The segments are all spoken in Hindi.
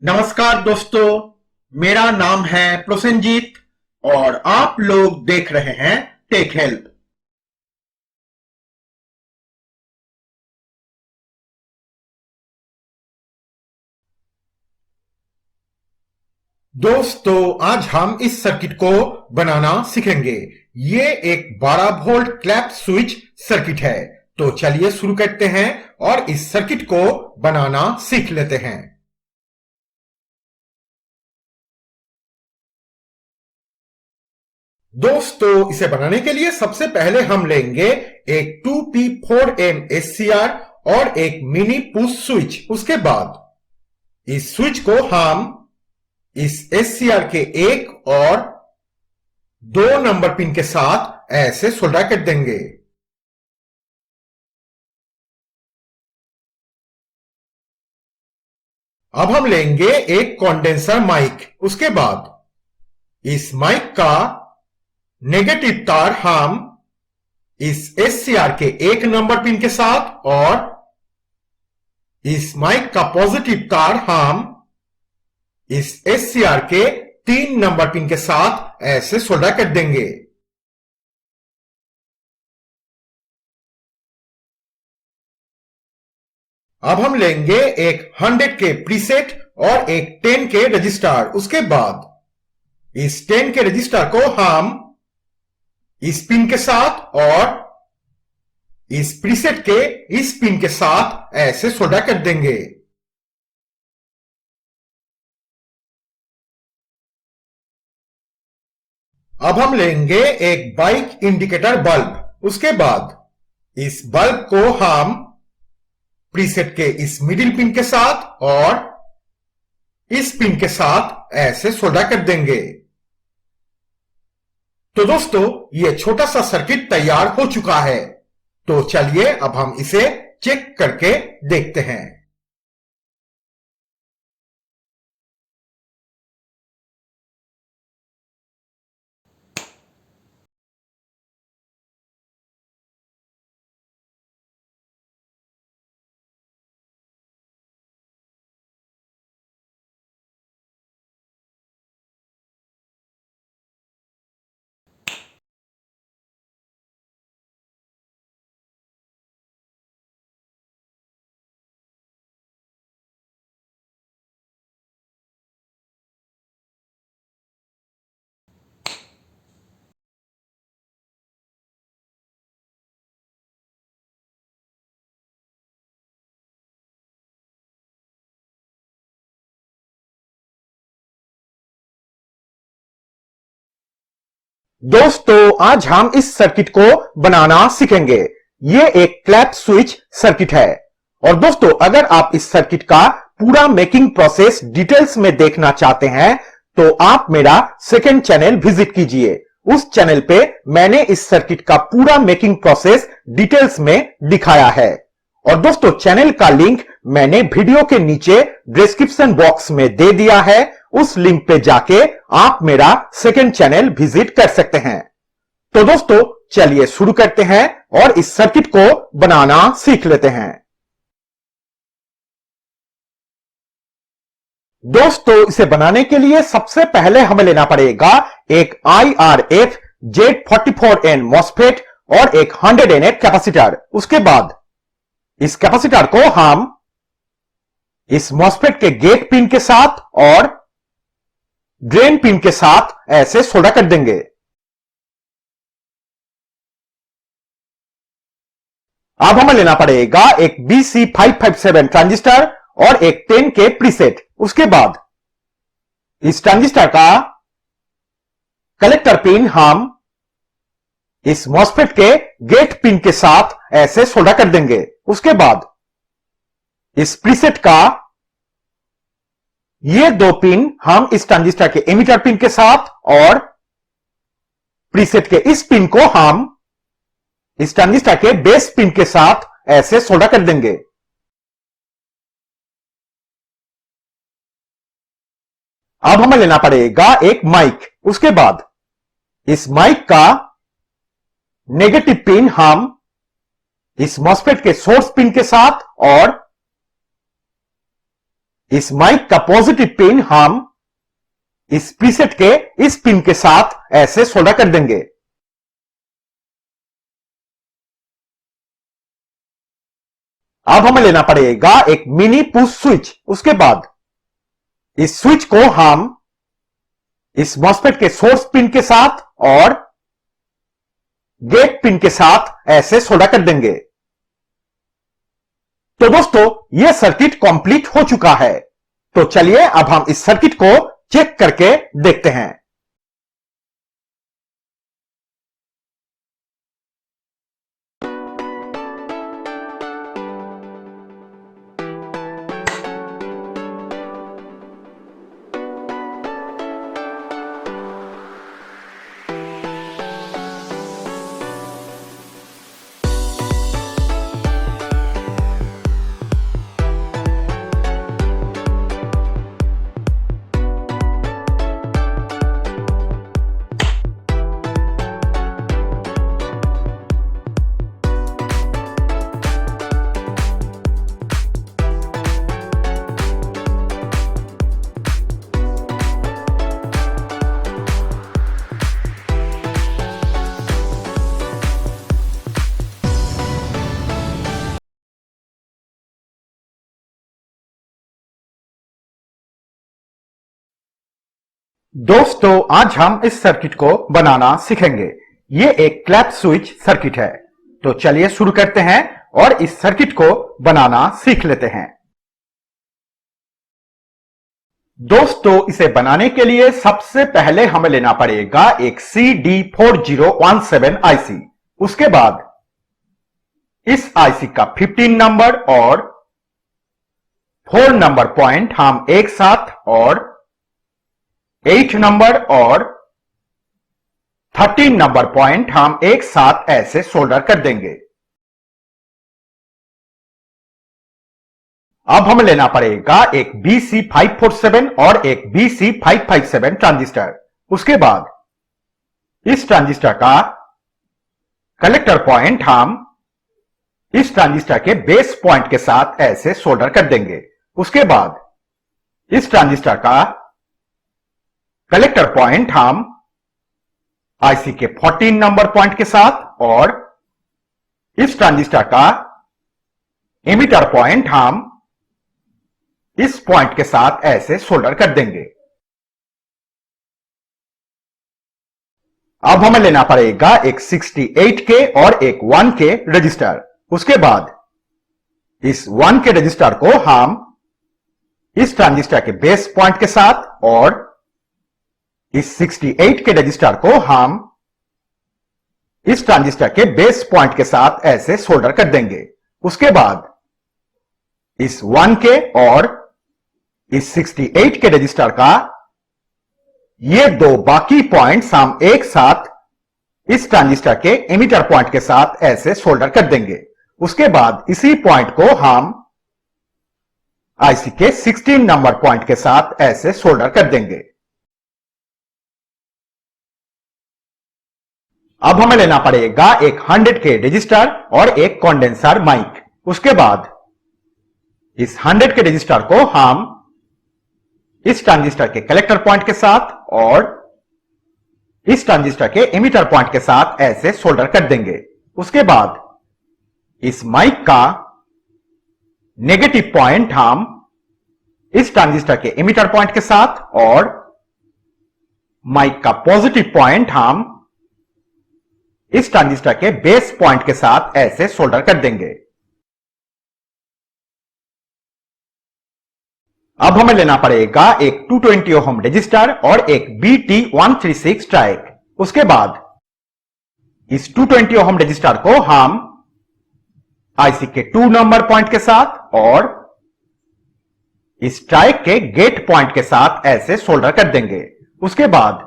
नमस्कार दोस्तों, मेरा नाम है प्रोसेनजीत और आप लोग देख रहे हैं टेक हेल्प। दोस्तों, आज हम इस सर्किट को बनाना सीखेंगे। ये एक 12 वोल्ट क्लैप स्विच सर्किट है। तो चलिए शुरू करते हैं और इस सर्किट को बनाना सीख लेते हैं। दोस्तों, इसे बनाने के लिए सबसे पहले हम लेंगे एक 2P4M SCR और एक मिनी पुश स्विच। उसके बाद इस स्विच को हम इस SCR के 1 और 2 नंबर पिन के साथ ऐसे सोल्डर कर देंगे। अब हम लेंगे एक कंडेंसर माइक। उसके बाद इस माइक का नेगेटिव तार हम इस SCR के 1 नंबर पिन के साथ और इस माइक का पॉजिटिव तार हम इस SCR के 3 नंबर पिन के साथ ऐसे सोल्डर कर देंगे। अब हम लेंगे एक 100 के प्रीसेट और एक 10 के रजिस्टर। उसके बाद इस 10 के रजिस्टर को हम इस पिन के साथ और इस प्रीसेट के इस पिन के साथ ऐसे सोल्डर कर देंगे। अब हम लेंगे एक बाइक इंडिकेटर बल्ब। उसके बाद इस बल्ब को हम प्रीसेट के इस मिडिल पिन के साथ और इस पिन के साथ ऐसे सोल्डर कर देंगे। तो दोस्तों, यह छोटा सा सर्किट तैयार हो चुका है। तो चलिए अब हम इसे चेक करके देखते हैं। दोस्तों, आज हम इस सर्किट को बनाना सीखेंगे। यह एक क्लैप स्विच सर्किट है। और दोस्तों, अगर आप इस सर्किट का पूरा मेकिंग प्रोसेस डिटेल्स में देखना चाहते हैं तो आप मेरा सेकंड चैनल विजिट कीजिए। उस चैनल पे मैंने इस सर्किट का पूरा मेकिंग प्रोसेस डिटेल्स में दिखाया है। और दोस्तों, चैनल का लिंक मैंने वीडियो के नीचे डिस्क्रिप्शन बॉक्स में दे दिया है। उस लिंक पे जाके आप मेरा सेकंड चैनल विजिट कर सकते हैं। तो दोस्तों, चलिए शुरू करते हैं और इस सर्किट को बनाना सीख लेते हैं। दोस्तों, इसे बनाने के लिए सबसे पहले हमें लेना पड़ेगा एक IRF Z44N MOSFET और एक 100 nH कैपेसिटर। उसके बाद इस कैपेसिटर को हम इस MOSFET के गेट पिन के साथ और ड्रेन पिन के साथ ऐसे सोल्डर कर देंगे। अब हमें लेना पड़ेगा एक BC557 ट्रांजिस्टर और एक 10 के प्रीसेट। उसके बाद इस ट्रांजिस्टर का कलेक्टर पिन हम इस MOSFET के गेट पिन के साथ ऐसे सोल्डर कर देंगे। उसके बाद इस प्रीसेट का ये 2 पिन हम इस ट्रांजिस्टर के एमिटर पिन के साथ और प्रीसेट के इस पिन को हम इस ट्रांजिस्टर के बेस पिन के साथ ऐसे सोल्डर कर देंगे। अब हमें लेना पड़ेगा एक माइक। उसके बाद इस माइक का नेगेटिव पिन हम इस MOSFET के सोर्स पिन के साथ और इस माइक का पॉजिटिव पिन हम इस प्रीसेट के इस पिन के साथ ऐसे सोल्डर कर देंगे। अब हमें लेना पड़ेगा एक मिनी पुश स्विच। उसके बाद इस स्विच को हम इस मॉसफेट के सोर्स पिन के साथ और गेट पिन के साथ ऐसे सोल्डर कर देंगे। तो दोस्तों, यह सर्किट कंप्लीट हो चुका है। तो चलिए अब हम इस सर्किट को चेक करके देखते हैं। दोस्तों, आज हम इस सर्किट को बनाना सीखेंगे। यह एक क्लैप स्विच सर्किट है। तो चलिए शुरू करते हैं और इस सर्किट को बनाना सीख लेते हैं। दोस्तों, इसे बनाने के लिए सबसे पहले हमें लेना पड़ेगा एक CD4017 आईसी। उसके बाद इस आईसी का 15 नंबर और 4 नंबर पॉइंट हम एक साथ और 8 नंबर और 13 नंबर पॉइंट हम एक साथ ऐसे सोल्डर कर देंगे। अब हमें लेना पड़ेगा एक BC547 और एक BC557 ट्रांजिस्टर। उसके बाद इस ट्रांजिस्टर का कलेक्टर पॉइंट हम इस ट्रांजिस्टर के बेस पॉइंट के साथ ऐसे सोल्डर कर देंगे। उसके बाद इस ट्रांजिस्टर का कलेक्टर पॉइंट हम आईसी के 14 नंबर पॉइंट के साथ और इस ट्रांजिस्टर का एमिटर पॉइंट हम इस पॉइंट के साथ ऐसे सोल्डर कर देंगे। अब हमें लेना पड़ेगा एक 68K और एक 1K रजिस्टर। उसके बाद इस 1K रजिस्टर को हम इस ट्रांजिस्टर के बेस पॉइंट के साथ और इस 68K रजिस्टर को हम इस ट्रांजिस्टर के बेस पॉइंट के साथ ऐसे सोल्डर कर देंगे। उसके बाद इस 1K और इस 68K रजिस्टर का ये दो बाकी पॉइंट्स हम एक साथ इस ट्रांजिस्टर के एमिटर पॉइंट के साथ ऐसे सोल्डर कर देंगे। उसके बाद इसी पॉइंट को हम आईसी के 16 नंबर पॉइंट के साथ ऐसे सोल्डर कर देंगे। अब हमें लेना पड़ेगा एक 100K रजिस्टर और एक कंडेंसर माइक। उसके बाद इस 100K रजिस्टर को हम इस ट्रांजिस्टर के कलेक्टर पॉइंट के साथ और इस ट्रांजिस्टर के एमिटर पॉइंट के साथ ऐसे सोल्डर कर देंगे। उसके बाद इस माइक का नेगेटिव पॉइंट हम इस ट्रांजिस्टर के एमिटर पॉइंट के साथ और माइक का पॉजिटिव पॉइंट हम इस ट्रांजिस्टर के बेस पॉइंट के साथ ऐसे सोल्डर कर देंगे। अब हमें लेना पड़ेगा एक 220 ओम रजिस्टर और एक BT136 ट्राइक। उसके बाद इस 220 ओम रजिस्टर को हम आईसी के 2 नंबर पॉइंट के साथ और इस ट्राइक के गेट पॉइंट के साथ ऐसे सोल्डर कर देंगे। उसके बाद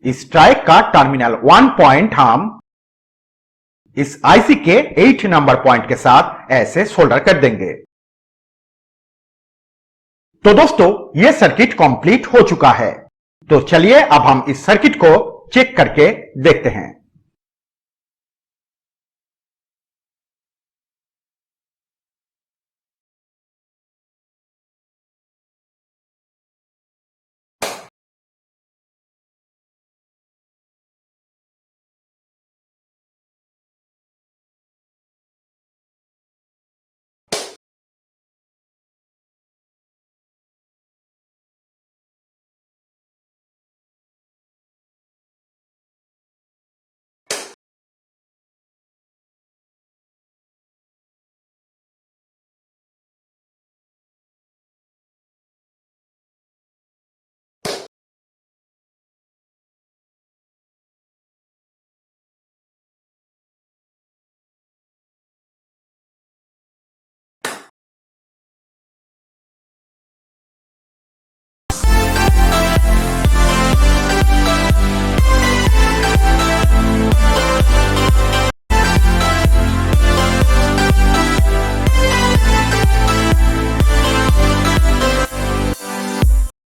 इस ट्राइक का टर्मिनल 1 पॉइंट हम इस आईसी के 8 नंबर पॉइंट के साथ ऐसे सोल्डर कर देंगे। तो दोस्तों, यह सर्किट कंप्लीट हो चुका है। तो चलिए अब हम इस सर्किट को चेक करके देखते हैं।